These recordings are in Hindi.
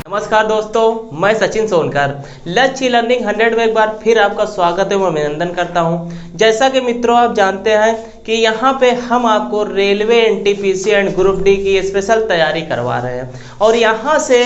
नमस्कार दोस्तों, मैं सचिन सोनकर लक्ष्य लर्निंग 100 में एक बार फिर आपका स्वागत है, मैं अभिनंदन करता हूं। जैसा कि मित्रों आप जानते हैं कि यहां पे हम आपको railway NTPC and group D की स्पेशल तैयारी करवा रहे हैं और यहां से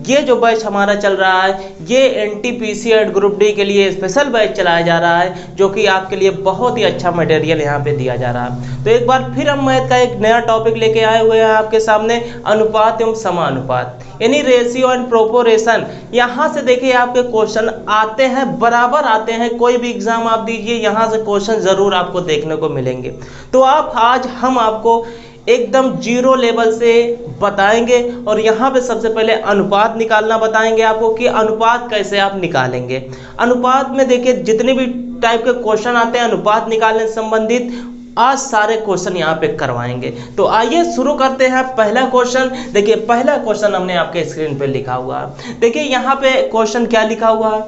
ये जो बैच हमारा चल रहा है ये एनटीपीसी एंड ग्रुप डी के लिए स्पेशल बैच चलाया जा रहा है, जो कि आपके लिए बहुत ही अच्छा मटेरियल यहां पे दिया जा रहा है। तो एक बार फिर हम मैथ का एक नया टॉपिक लेके आए हुए हैं आपके सामने, अनुपात एवं समानुपात यानी रेशियो एंड प्रोपोर्शन। यहाँ से देखिए आपके क्वेश्चन आते हैं, बराबर आते हैं। कोई भी एग्जाम आप दीजिए यहाँ से क्वेश्चन जरूर आपको देखने को मिलेंगे। तो आज हम आपको एकदम जीरो लेवल से बताएंगे और यहाँ पे सबसे पहले अनुपात निकालना बताएंगे आपको कि अनुपात कैसे आप निकालेंगे। अनुपात में देखिए जितने भी टाइप के क्वेश्चन आते हैं अनुपात निकालने से संबंधित, आज सारे क्वेश्चन यहाँ पे करवाएंगे। तो आइए शुरू करते हैं। पहला क्वेश्चन देखिए, पहला क्वेश्चन हमने आपके स्क्रीन पे लिखा हुआ है। देखिए यहाँ पे क्वेश्चन क्या लिखा हुआ है,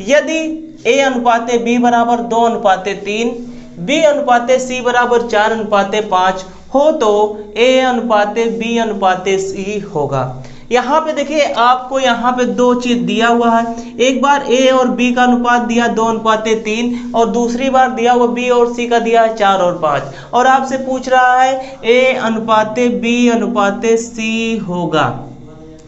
यदि a अनुपाते b बराबर 2 अनुपाते 3, b अनुपाते c बराबर 4 अनुपाते 5 हो तो a अनुपाते b अनुपाते c होगा। यहाँ पे देखिए आपको यहाँ पे दो चीज दिया हुआ है, एक बार a और b का अनुपात दिया 2 अनुपाते 3 और दूसरी बार दिया हुआ b और c का दिया है 4 और 5 और आपसे पूछ रहा है a अनुपाते b अनुपाते c होगा।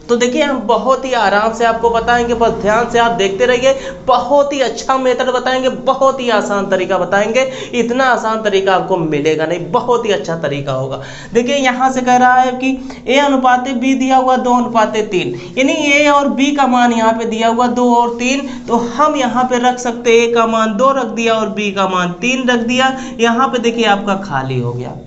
तो देखिए हम बहुत ही आराम से आपको बताएंगे, बस ध्यान से आप देखते रहिए। बहुत ही अच्छा मेथड बताएंगे, बहुत ही आसान तरीका बताएंगे। इतना आसान तरीका आपको मिलेगा नहीं, बहुत ही अच्छा तरीका होगा। देखिए यहाँ से कह रहा है कि a अनुपाते b दिया हुआ 2 अनुपाते 3, यानी a और b का मान यहाँ पे दिया हुआ 2 और 3, तो हम यहाँ पे रख सकते a का मान 2 रख दिया और b का मान 3 रख दिया। यहाँ पे देखिए आपका खाली हो गया।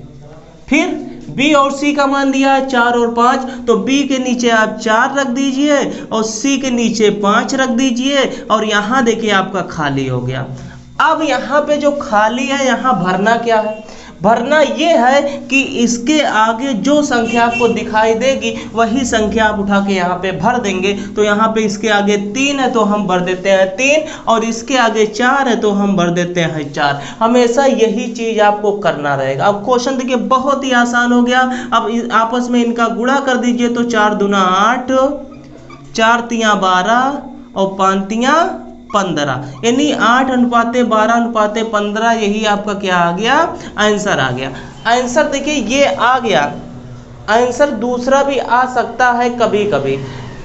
फिर b और c का मान दिया है 4 और 5, तो b के नीचे आप 4 रख दीजिए और c के नीचे 5 रख दीजिए और यहाँ देखिए आपका खाली हो गया। अब यहाँ पे जो खाली है यहाँ भरना क्या है, भरना ये है कि इसके आगे जो संख्या आपको दिखाई देगी वही संख्या आप उठा के यहाँ पे भर देंगे। तो यहाँ पे इसके आगे 3 है तो हम भर देते हैं 3 और इसके आगे 4 है तो हम भर देते हैं 4। हमेशा यही चीज आपको करना रहेगा। अब क्वेश्चन देखिए बहुत ही आसान हो गया। अब आपस में इनका गुणा कर दीजिए तो 4 दूना 8, 4 तिया 12 और 5 तिया 15, यानी 8 अनुपाते 12 अनुपाते 15, यही आपका क्या आ गया, आंसर आ गया। आंसर देखिए ये आ गया। आंसर दूसरा भी आ सकता है कभी कभी।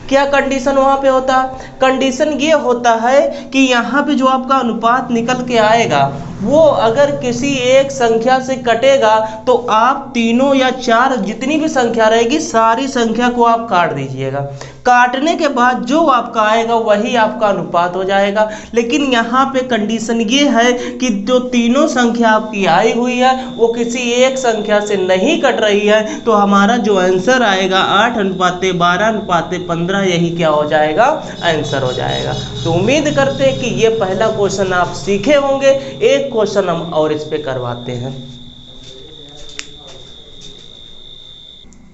क्या कंडीशन वहां पे होता है, कंडीशन ये होता है कि यहाँ पे जो आपका अनुपात निकल के आएगा वो अगर किसी एक संख्या से कटेगा तो आप तीनों या 4 जितनी भी संख्या रहेगी सारी संख्या को आप काट दीजिएगा। काटने के बाद जो आपका आएगा वही आपका अनुपात हो जाएगा। लेकिन यहाँ पे कंडीशन ये है कि जो तीनों संख्या आपकी आई हुई है वो किसी एक संख्या से नहीं कट रही है, तो हमारा जो आंसर आएगा 8 अनुपाते 12 अनुपाते 15, यही क्या हो जाएगा, आंसर हो जाएगा। तो उम्मीद करते हैं कि ये पहला क्वेश्चन आप सीखे होंगे। एक क्वेश्चन हम और इस पे करवाते हैं।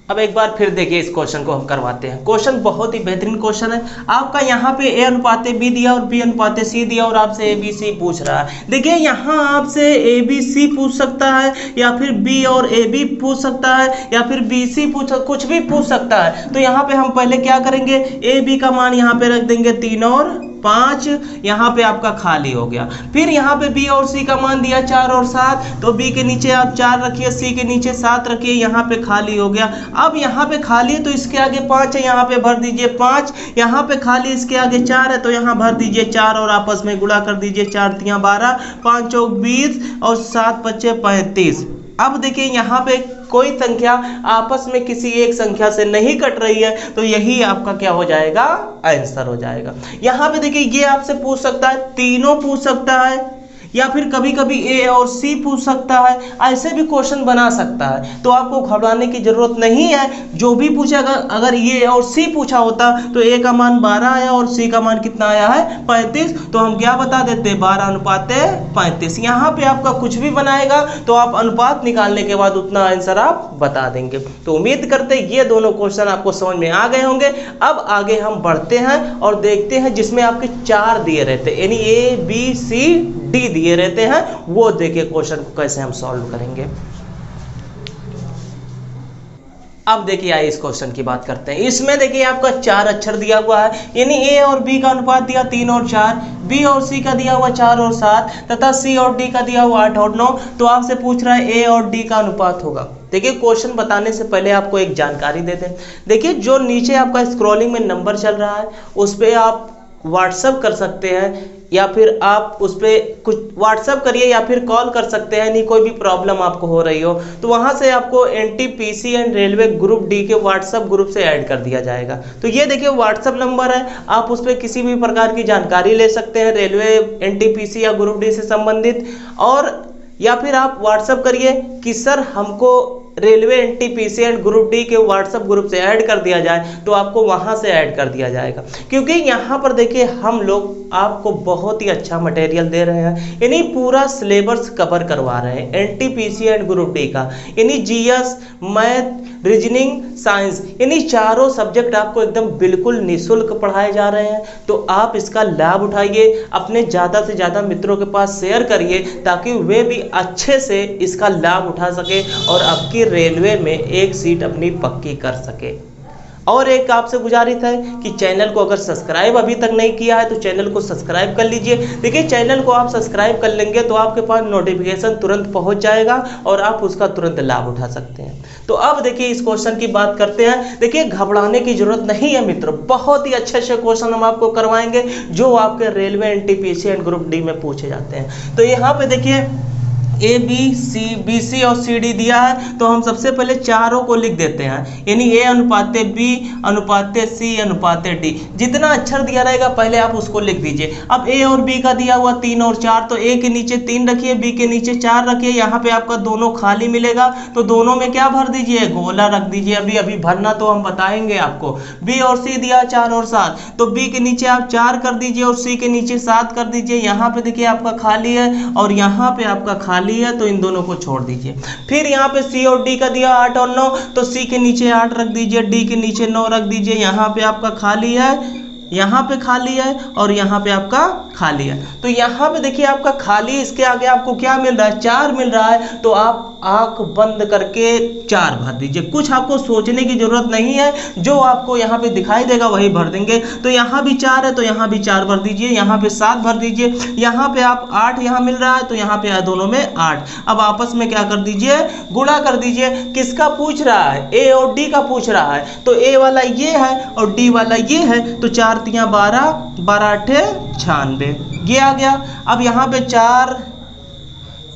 अब एक बार फिर देखिए इस क्वेश्चन को हम करवाते हैं। क्वेश्चन बहुत ही बेहतरीन क्वेश्चन है। आपका यहाँ पे a अनुपाते b दिया और b अनुपाते c दिया और आपसे a b c पूछ रहा है। देखिए यहाँ आपसे a b c पूछ सकता है या फिर b और a b पूछ सकता है या फिर b c कुछ भी पूछ सकता है। तो यहाँ पे हम पहले क्या करेंगे, a b का मान यहाँ पे रख देंगे 3 और 5, यहाँ पे आपका खाली हो गया। फिर यहाँ पे b और c का मान दिया 4 और 7, तो b के नीचे आप 4 रखिए, c के नीचे 7 रखिए, यहाँ पे खाली हो गया। अब यहाँ पे खाली है तो इसके आगे 5 है, यहाँ पे भर दीजिए 5, यहाँ पे खाली इसके आगे 4 है तो यहाँ भर दीजिए 4 और आपस में गुणा कर दीजिए। 4 तिया 12, 5 चौक 20 और 7 पच्चे 35। अब देखिए यहाँ पे कोई संख्या आपस में किसी एक संख्या से नहीं कट रही है, तो यही आपका क्या हो जाएगा, आंसर हो जाएगा। यहाँ पे देखिए ये आपसे पूछ सकता है, तीनों पूछ सकता है या फिर कभी कभी ए और सी पूछ सकता है, ऐसे भी क्वेश्चन बना सकता है। तो आपको घबराने की जरूरत नहीं है। जो भी पूछेगा, अगर ए और सी पूछा होता तो ए का मान 12 आया और सी का मान कितना आया है, 35, तो हम क्या बता देते, 12 अनुपाते 35। यहाँ पे आपका कुछ भी बनाएगा तो आप अनुपात निकालने के बाद उतना आंसर आप बता देंगे। तो उम्मीद करते ये दोनों क्वेश्चन आपको समझ में आ गए होंगे। अब आगे हम बढ़ते हैं और देखते हैं जिसमें आपके 4 दिए रहते हैं, यानी ए बी सी डी दिए रहते हैं, वो देखिए क्वेश्चन को कैसे हम सॉल्व करेंगे। अब देखिए आइए इस क्वेश्चन की बात करते हैं। इसमें देखिए आपका 4 अक्षर दिया हुआ है, यानी ए और बी का अनुपात दिया 3 और 4, बी और सी का दिया हुआ 4 और 7 तथा सी और डी का दिया हुआ 8 और 9। तो आपसे पूछ रहा है ए और डी का अनुपात होगा। देखिए क्वेश्चन बताने से पहले आपको एक जानकारी दे दें। देखिए जो नीचे आपका स्क्रॉलिंग में नंबर चल रहा है उस पर आप व्हाट्सअप कर सकते हैं, या फिर आप उस पर कुछ व्हाट्सअप करिए या फिर कॉल कर सकते हैं। नहीं कोई भी प्रॉब्लम आपको हो रही हो तो वहाँ से आपको NTPC and railway group D के व्हाट्सअप ग्रुप से ऐड कर दिया जाएगा। तो ये देखिए व्हाट्सअप नंबर है, आप उस पर किसी भी प्रकार की जानकारी ले सकते हैं रेलवे, एनटीपीसी या ग्रुप डी से संबंधित। और या फिर आप व्हाट्सअप करिए कि सर हमको railway NTPC and group D के व्हाट्सएप ग्रुप से ऐड कर दिया जाए, तो आपको वहां से ऐड कर दिया जाएगा। क्योंकि यहाँ पर देखिए हम लोग आपको बहुत ही अच्छा मटेरियल दे रहे हैं, यानी पूरा सिलेबस कवर करवा रहे हैं एनटीपीसी एंड ग्रुप डी का, यानी जीएस, मैथ, रीजनिंग, साइंस, यानी चारों सब्जेक्ट आपको एकदम बिल्कुल निःशुल्क पढ़ाए जा रहे हैं। तो आप इसका लाभ उठाइए, अपने ज़्यादा से ज़्यादा मित्रों के पास शेयर करिए ताकि वे भी अच्छे से इसका लाभ उठा सके और आपकी रेलवे में एक सीट अपनी पक्की कर सके। और एक आपसे गुजारिश है कि चैनल को अगर सब्सक्राइब अभी तक नहीं किया है तो चैनल को सब्सक्राइब कर लीजिए। देखिए चैनल को आप सब्सक्राइब कर लेंगे तो आपके पास नोटिफिकेशन तुरंत पहुंच जाएगा और आप उसका तुरंत लाभ उठा सकते हैं। तो अब देखिए इस क्वेश्चन की बात करते हैं। देखिए घबराने की जरूरत नहीं है मित्रों, बहुत ही अच्छे अच्छे क्वेश्चन हम आपको करवाएंगे जो आपके railway NTPC and group D में पूछे जाते हैं। तो यहाँ पे देखिए A B C, B C और सी डी दिया है, तो हम सबसे पहले चारों को लिख देते हैं, यानी ए अनुपाते बी अनुपाते सी अनुपाते डी। जितना अक्षर दिया रहेगा पहले आप उसको लिख दीजिए। अब ए और बी का दिया हुआ 3 और 4, तो ए के नीचे 3 रखिए, बी के नीचे 4 रखिए। यहाँ पे आपका दोनों खाली मिलेगा तो दोनों में क्या भर दीजिए, गोला रख दीजिए। अभी अभी भरना तो हम बताएंगे आपको। बी और सी दिया 4 और 7, तो बी के नीचे आप 4 कर दीजिए और सी के नीचे 7 कर दीजिए। यहाँ पे देखिए आपका खाली है और यहाँ पे आपका खाली है, तो इन दोनों को छोड़ दीजिए। फिर यहाँ पे सी और डी का दिया 8 और 9, तो सी के नीचे 8 रख दीजिए, डी के नीचे 9 रख दीजिए। यहाँ पे आपका खाली है, यहाँ पे खाली है और यहाँ पे आपका खाली है। तो यहाँ पे देखिए आपका खाली, इसके आगे आपको क्या मिल रहा है, 4 मिल रहा है। तो आप आंख बंद करके 4 भर दीजिए, कुछ आपको सोचने की जरूरत नहीं है, जो आपको यहाँ पे दिखाई देगा वही भर देंगे। तो यहाँ भी 4 है तो यहाँ भी 4 भर दीजिए, यहाँ पे 7 भर दीजिए। यहाँ पे आप 8 यहाँ मिल रहा है तो यहाँ पे दोनों में 8। अब आपस में क्या कर दीजिए, गुणा कर दीजिए। किसका पूछ रहा है, ए और डी का पूछ रहा है, तो ए वाला ये है और डी वाला ये है, तो 4 तिया 12, 12 8 96, ये आ गया। अब यहाँ पे 4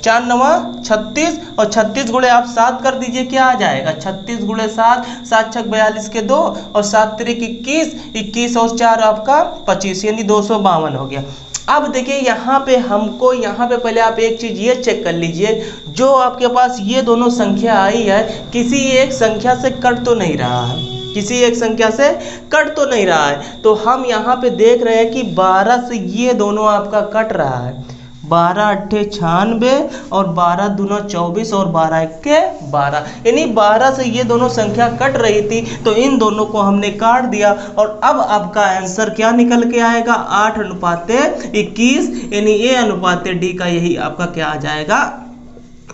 4 9 36 और 36 गुणे आप 7 कर दीजिए, क्या आ जाएगा 36 गुणे 7, 7 6 42 के 2 और 7 3 21, 21 और 4 आपका 25, यानी 252 हो गया। अब देखिए यहाँ पे हमको, यहाँ पे पहले आप एक चीज़ ये चेक कर लीजिए, जो आपके पास ये दोनों संख्या आई है किसी एक संख्या से कट तो नहीं रहा है, किसी एक संख्या से कट तो नहीं रहा है। तो हम यहाँ पे देख रहे हैं कि 12 से ये दोनों आपका कट रहा है, 12 8 96 और 12 दूना 24 और 12 1 12, यानी 12 से ये दोनों संख्या कट रही थी तो इन दोनों को हमने काट दिया। और अब आपका आंसर क्या निकल के आएगा, 8 अनुपाते 21, यानी ए अनुपाते डी का यही आपका क्या आ जाएगा,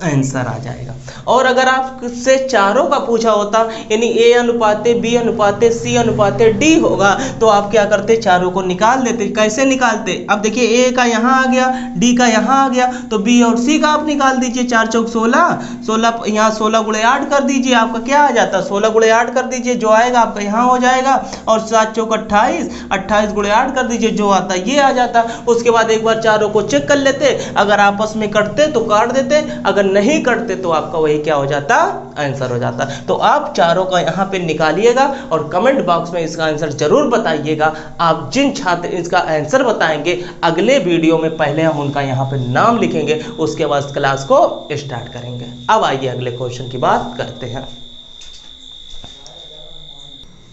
आंसर आ जाएगा। और अगर आपसे चारों का पूछा होता, यानी ए अनुपाते बी अनुपाते सी अनुपाते डी होगा, तो आप क्या करते, चारों को निकाल देते। कैसे निकालते, अब देखिए ए का यहाँ आ गया, डी का यहाँ आ गया, तो बी और सी का आप निकाल दीजिए। 4 चौक 16, 16 यहाँ 16 गुणे 8 कर दीजिए, आपका क्या आ जाता, 16 गुणे 8 कर दीजिए, जो आएगा आपका यहाँ हो जाएगा। और 7 चौक 28, 28 गुणे 8 कर दीजिए, जो आता ये आ जाता। उसके बाद एक बार चारों को चेक कर लेते, अगर आपस में कटते तो काट देते, अगर नहीं कटते तो आपका वही क्या हो जाता, आंसर हो जाता। तो आप चारों का यहाँ पे निकालिएगा और कमेंट बॉक्स में इसका आंसर जरूर बताइएगा। आप जिन छात्र इसका आंसर बताएंगे अगले वीडियो में पहले हम उनका यहाँ पे नाम लिखेंगे, उसके बाद क्लास को स्टार्ट करेंगे। अब आइए अगले क्वेश्चन की बात करते हैं।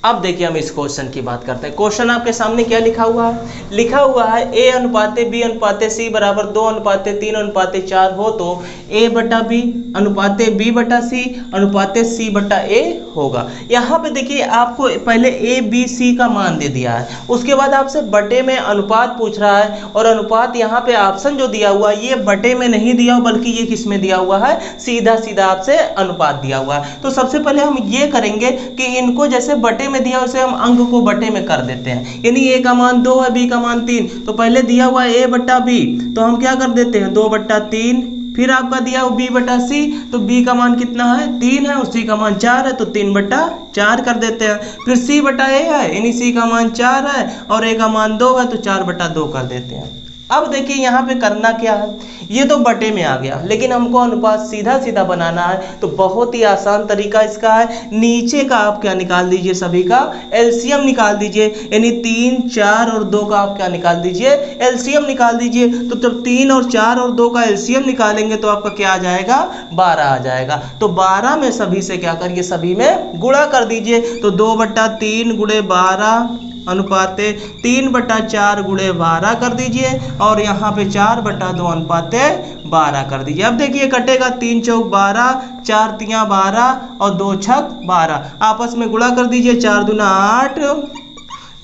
अब देखिए हम इस क्वेश्चन की बात करते हैं। क्वेश्चन आपके सामने क्या लिखा हुआ है? लिखा हुआ है a अनुपाते b अनुपाते c बराबर 2 अनुपाते 3 अनुपाते 4 हो तो a बटा b अनुपाते b बटा c अनुपाते c बटा a होगा। यहाँ पे देखिए आपको पहले a b c का मान दे दिया है, उसके बाद आपसे बटे में अनुपात पूछ रहा है, और अनुपात यहाँ पे ऑप्शन जो दिया हुआ है ये बटे में नहीं दिया बल्कि ये किस में दिया हुआ है, सीधा सीधा आपसे अनुपात दिया हुआ है। तो सबसे पहले हम ये करेंगे कि इनको जैसे बटे में दिया उसे हम अंक को बटे में कर देते हैं, यानी a का मान 2 है, b का मान 3, तो पहले दिया हुआ है a बट्टा b, तो हम क्या कर देते हैं 2 बट्टा 3, फिर आपका दिया हुआ b बटा c, तो b का मान कितना है 3 है और c का मान 4 है, तो 3 बट्टा 4 कर देते हैं। फिर c बटा a है, यानी c का मान 4 है और a का मान 2 है, तो 4 बटा 2 कर देते हैं। अब देखिए यहाँ पे करना क्या है, ये तो बटे में आ गया, लेकिन हमको अनुपात सीधा सीधा बनाना है, तो बहुत ही आसान तरीका इसका है। नीचे का आप क्या निकाल दीजिए, सभी का एलसीएम निकाल दीजिए, यानी 3, 4 और 2 का आप क्या निकाल दीजिए, एलसीएम निकाल दीजिए। तो जब 3 और 4 और 2 का एलसीएम निकालेंगे तो आपका क्या आ जाएगा, 12 आ जाएगा। तो 12 में सभी से क्या करिए, सभी में गुणा कर दीजिए, तो 2 बट्टा 3 गुणे 12 अनुपाते 3 बटा 4 गुणे 12 कर दीजिए, और यहाँ पे 4 बटा 2 अनुपाते 12 कर दीजिए। अब देखिए कटेगा 3 चौक 12, 4 तियाँ 12 और 2 छक 12, आपस में गुणा कर दीजिए, 4 दूना 8,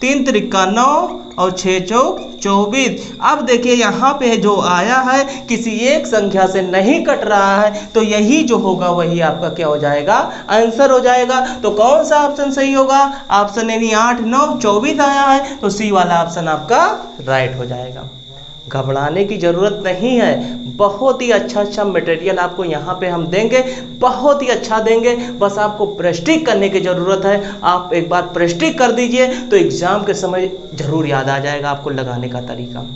3 त्रिका 9 और 6 चौक 24। अब देखिए यहाँ पे जो आया है किसी एक संख्या से नहीं कट रहा है, तो यही जो होगा वही आपका क्या हो जाएगा, आंसर हो जाएगा। तो कौन सा ऑप्शन सही होगा, ऑप्शन यानी 8, 9, 24 आया है, तो सी वाला ऑप्शन आपका राइट हो जाएगा। घबराने की ज़रूरत नहीं है, बहुत ही अच्छा मटेरियल आपको यहाँ पे हम देंगे, बहुत ही अच्छा देंगे, बस आपको प्रैक्टिस करने की ज़रूरत है। आप एक बार प्रैक्टिस कर दीजिए तो एग्ज़ाम के समय ज़रूर याद आ जाएगा आपको लगाने का तरीका।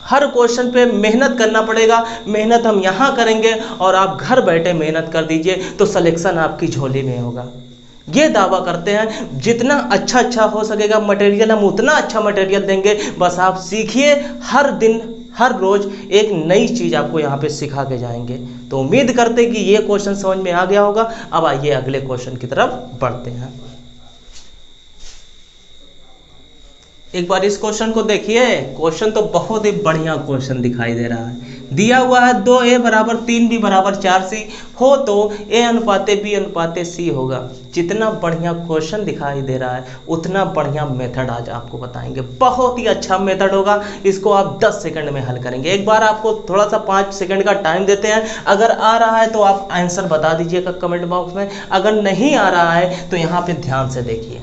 हर क्वेश्चन पे मेहनत करना पड़ेगा, मेहनत हम यहाँ करेंगे और आप घर बैठे मेहनत कर दीजिए तो सिलेक्शन आपकी झोली में होगा। ये दावा करते हैं, जितना अच्छा हो सकेगा मटेरियल हम उतना अच्छा मटेरियल देंगे, बस आप सीखिए, हर दिन हर रोज एक नई चीज़ आपको यहाँ पे सिखा के जाएंगे। तो उम्मीद करते हैं कि ये क्वेश्चन समझ में आ गया होगा। अब आइए अगले क्वेश्चन की तरफ बढ़ते हैं। एक बार इस क्वेश्चन को देखिए, क्वेश्चन तो बहुत ही बढ़िया क्वेश्चन दिखाई दे रहा है। दिया हुआ है 2a बराबर 3b बराबर 4c हो तो a अनुपाते b अनुपाते c होगा। जितना बढ़िया क्वेश्चन दिखाई दे रहा है उतना बढ़िया मेथड आज आपको बताएंगे, बहुत ही अच्छा मेथड होगा। इसको आप 10 सेकंड में हल करेंगे। एक बार आपको थोड़ा सा 5 सेकंड का टाइम देते हैं, अगर आ रहा है तो आप आंसर बता दीजिएगा कमेंट बॉक्स में, अगर नहीं आ रहा है तो यहाँ पे ध्यान से देखिए।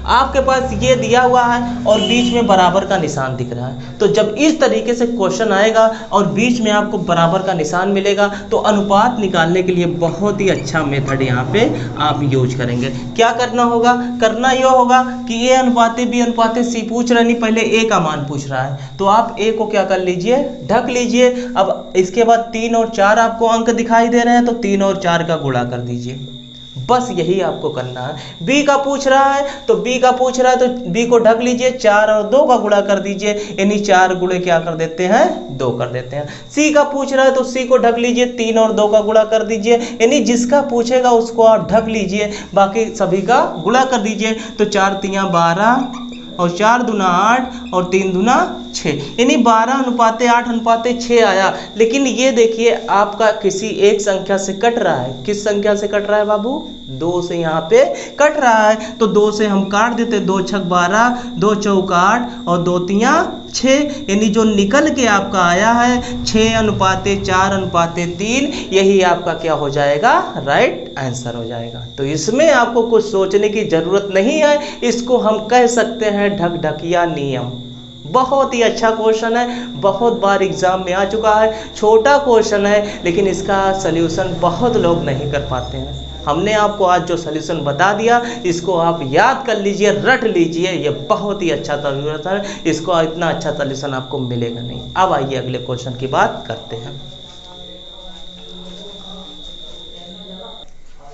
आपके पास ये दिया हुआ है और बीच में बराबर का निशान दिख रहा है, तो जब इस तरीके से क्वेश्चन आएगा और बीच में आपको बराबर का निशान मिलेगा तो अनुपात निकालने के लिए बहुत ही अच्छा मेथड यहाँ पे आप यूज करेंगे। क्या करना होगा, करना यह होगा कि a अनुपाते b अनुपाते c पूछ रहा नहीं, पहले a का मान पूछ रहा है, तो आप a को क्या कर लीजिए, ढक लीजिए। अब इसके बाद 3 और 4 आपको अंक दिखाई दे रहे हैं, तो 3 और 4 का गुणा कर दीजिए, बस यही आपको करना है। b का पूछ रहा है तो b तो b को ढक लीजिए, 4 और 2 का गुणा कर दीजिए, यानी 4 गुणे क्या कर देते हैं, 2 कर देते हैं। c का पूछ रहा है तो c को ढक लीजिए, 3 और 2 का गुणा कर दीजिए, यानी जिसका पूछेगा उसको आप ढक लीजिए, बाकी सभी का गुणा कर दीजिए। तो 4 तियाँ 12 और 4 दूना 8 और 3 दूना 6, यानी 12 अनुपाते 8 अनुपाते 6 आया। लेकिन ये देखिए आपका किसी एक संख्या से कट रहा है। किस संख्या से कट रहा है बाबू, 2 से यहाँ पे कट रहा है, तो 2 से हम काट देते, 2 छक 12, 2 चौक 8 और 2 तियाँ 6, यानी जो निकल के आपका आया है 6 अनुपाते 4 अनुपाते 3, यही आपका क्या हो जाएगा, राइट आंसर हो जाएगा। तो इसमें आपको कुछ सोचने की जरूरत नहीं है, इसको हम कह सकते हैं ढकढकिया नियम। बहुत ही अच्छा क्वेश्चन है, बहुत बार एग्जाम में आ चुका है, छोटा क्वेश्चन है लेकिन इसका सल्यूशन बहुत लोग नहीं कर पाते हैं। हमने आपको आज जो सल्यूशन बता दिया इसको आप याद कर लीजिए, रट लीजिए, ये बहुत ही अच्छा सल्यूशन है, इसको इतना अच्छा सल्यूशन आपको मिलेगा नहीं। अब आइए अगले क्वेश्चन की बात करते हैं।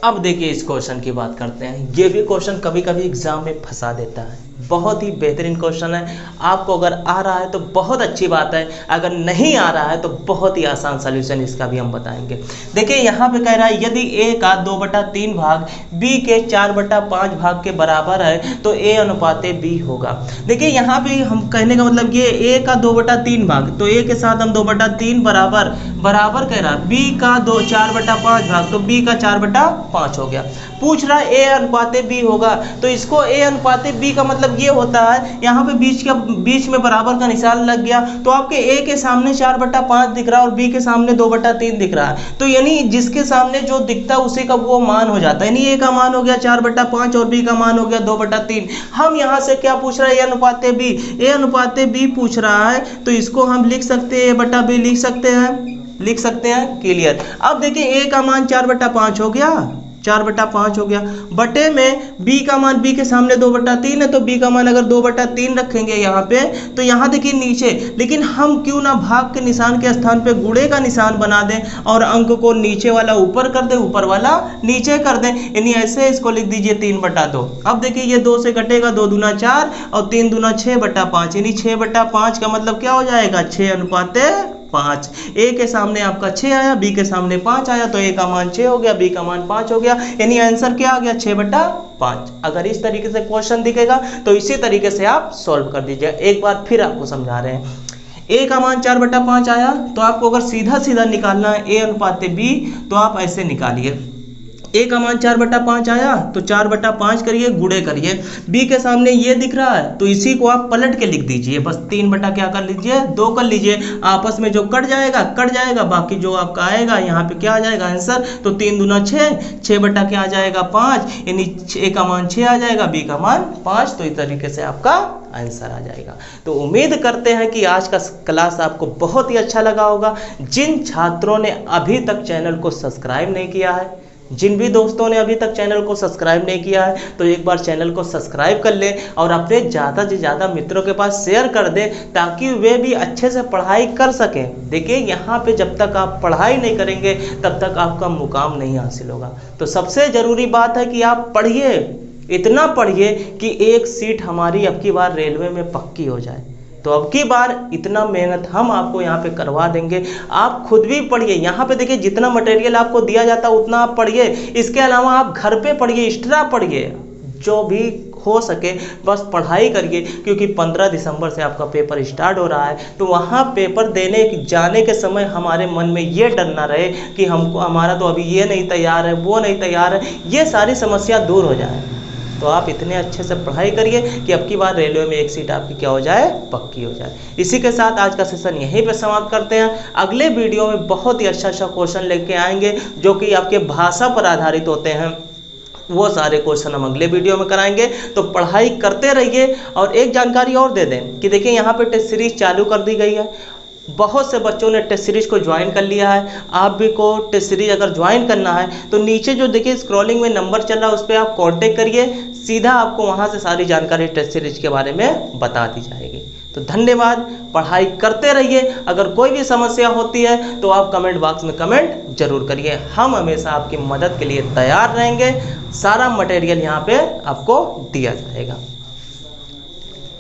अब देखिए इस क्वेश्चन की बात करते हैं। ये भी क्वेश्चन कभी कभी एग्जाम में फंसा देता है, बहुत ही बेहतरीन क्वेश्चन है। आपको अगर आ रहा है तो बहुत अच्छी बात है, अगर नहीं आ रहा है तो बहुत ही आसान सॉल्यूशन इसका भी हम बताएंगे। देखिए यहाँ पे कह रहा है यदि a का 2/3 भाग b के 4/5 भाग के बराबर है तो a अनुपात b होगा। देखिए यहाँ पे हम कहने का मतलब ये a का 2/3 भाग, तो a के साथ हम 2/3 बराबर बराबर कह रहा है b का 4/5 भाग, तो b का 4/5 हो गया। पूछ रहा है a अनुपात b होगा, तो इसको a अनुपात b का मतलब ये होता है यहाँ पे बीच में बराबर का निशान लग गया, तो आपके a के सामने 4/5 दिख रहा है और b के सामने 2/3 दिख रहा है, तो यानी जिसके सामने जो दिखता है उसी का वो मान हो जाता है। यानी a का मान हो गया 4/5 और b का मान हो गया 2/3। हम यहाँ से क्या पूछ रहा है, a अनुपात b, a अनुपात b पूछ रहा है, तो इसको हम लिख सकते हैं a/b लिख सकते हैं क्लियर। अब देखिए a का मान 4/5 हो गया, 4/5 हो गया, बटे में b का मान, b के सामने 2/3 है, तो b का मान अगर 2/3 रखेंगे यहाँ पे, तो यहाँ देखिए नीचे, लेकिन हम क्यों ना भाग के निशान के स्थान पे गुणे का निशान बना दें और अंक को नीचे वाला ऊपर कर दें, ऊपर वाला नीचे कर दें, यानी ऐसे इसको लिख दीजिए 3/2। अब देखिए ये 2 से कटेगा, 2 दूना 4 और 3 दूना 6/5, यानी 6/5 का मतलब क्या हो जाएगा, 6:5। a के सामने आपका 6 आया, b के सामने 5 आया, तो a का मान 6 हो गया, b का मान 5 हो गया, यानी आंसर क्या आ गया 6/5। अगर इस तरीके से क्वेश्चन दिखेगा तो इसी तरीके से आप सॉल्व कर दीजिए। एक बार फिर आपको समझा रहे हैं, a का मान 4/5 आया, तो आपको अगर सीधा सीधा निकालना है a अनुपात b, तो आप ऐसे निकालिए, a का मान 4/5 आया तो 4/5 करिए, गुणे करिए, b के सामने ये दिख रहा है तो इसी को आप पलट के लिख दीजिए, बस 3 बटा क्या कर लीजिए 2 कर लीजिए, आपस में जो कट जाएगा, बाकी जो आपका आएगा यहाँ पे क्या आ जाएगा आंसर, तो 3 दूना 6, 6 बटा क्या आ जाएगा 5, यानी a का मान 6 आ जाएगा, b का मान 5, तो इस तरीके से आपका आंसर आ जाएगा। तो उम्मीद करते हैं कि आज का क्लास आपको बहुत ही अच्छा लगा होगा। जिन छात्रों ने अभी तक चैनल को सब्सक्राइब नहीं किया है, जिन भी दोस्तों ने अभी तक चैनल को सब्सक्राइब नहीं किया है, तो एक बार चैनल को सब्सक्राइब कर लें और अपने ज़्यादा से ज़्यादा मित्रों के पास शेयर कर दें, ताकि वे भी अच्छे से पढ़ाई कर सकें। देखिए यहाँ पे जब तक आप पढ़ाई नहीं करेंगे तब तक आपका मुकाम नहीं हासिल होगा। तो सबसे ज़रूरी बात है कि आप पढ़िए, इतना पढ़िए कि एक सीट हमारी अब की बार रेलवे में पक्की हो जाए। तो अब की बार इतना मेहनत हम आपको यहाँ पे करवा देंगे, आप खुद भी पढ़िए। यहाँ पे देखिए जितना मटेरियल आपको दिया जाता है उतना आप पढ़िए, इसके अलावा आप घर पे पढ़िए, एक्स्ट्रा पढ़िए, जो भी हो सके बस पढ़ाई करिए, क्योंकि 15 दिसंबर से आपका पेपर स्टार्ट हो रहा है। तो वहाँ पेपर देने जाने के समय हमारे मन में ये डर ना रहे कि हमको हमारा तो अभी ये नहीं तैयार है, वो नहीं तैयार है, ये सारी समस्या दूर हो जाए। तो आप इतने अच्छे से पढ़ाई करिए कि अब की बार रेलवे में एक सीट आपकी क्या हो जाए, पक्की हो जाए। इसी के साथ आज का सेशन यहीं पे समाप्त करते हैं। अगले वीडियो में बहुत ही अच्छा क्वेश्चन लेके आएंगे जो कि आपके भाषा पर आधारित होते हैं, वो सारे क्वेश्चन हम अगले वीडियो में कराएंगे। तो पढ़ाई करते रहिए। और एक जानकारी और दे दें कि देखिए यहाँ पे टेस्ट सीरीज चालू कर दी गई है, बहुत से बच्चों ने टेस्ट सीरीज को ज्वाइन कर लिया है। आप भी को टेस्ट सीरीज अगर ज्वाइन करना है तो नीचे जो देखिए स्क्रॉलिंग में नंबर चल रहा है उस पर आप कांटेक्ट करिए, सीधा आपको वहां से सारी जानकारी टेस्ट सीरीज के बारे में बता दी जाएगी। तो धन्यवाद, पढ़ाई करते रहिए। अगर कोई भी समस्या होती है तो आप कमेंट बॉक्स में कमेंट जरूर करिए, हम हमेशा आपकी मदद के लिए तैयार रहेंगे। सारा मटेरियल यहाँ पे आपको दिया जाएगा।